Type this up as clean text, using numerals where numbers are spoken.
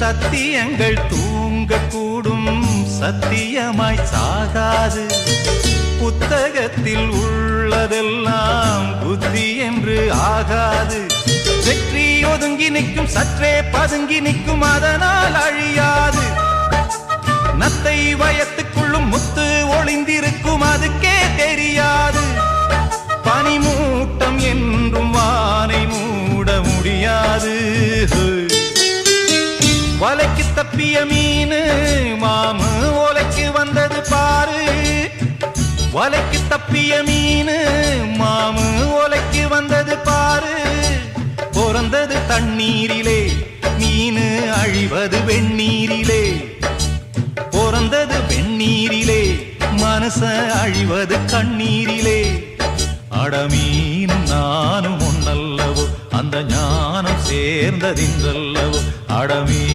சத்தியங்கள் தூங்கக்கூடும், சத்தியமாய் சாகாது. புத்தகத்தில் உள்ளதெல்லாம் புத்தி என்று ஆகாது. வெற்றி ஒதுங்கி நிற்கும், சற்றே பதுங்கி நிற்கும், அதனால் அழியாது. நத்தை வயத்துக்குள்ளும் முத்து ஒளிந்திருக்கும், அதுக்கே தெரியாது. பனிமூட்டம் என்றும் வானை மூட முடியாது. வலைக்கு தப்பிய மீனு மாமு ஓலைக்கு வந்தது பாரு. வலைக்கு தப்பிய மீனு மாமு ஓலைக்கு வந்தது பாரு. பிறந்தது தண்ணீரிலே, மீனு அழிவது வெந்நீரிலே. பிறந்தது வெந்நீரிலே, மனச அழிவது கண்ணீரிலே. அடமீனும் நானும் ஒன்னல்லவோ, அந்த ஞானம் சேர்ந்ததின்றல்லவோ. அடமீ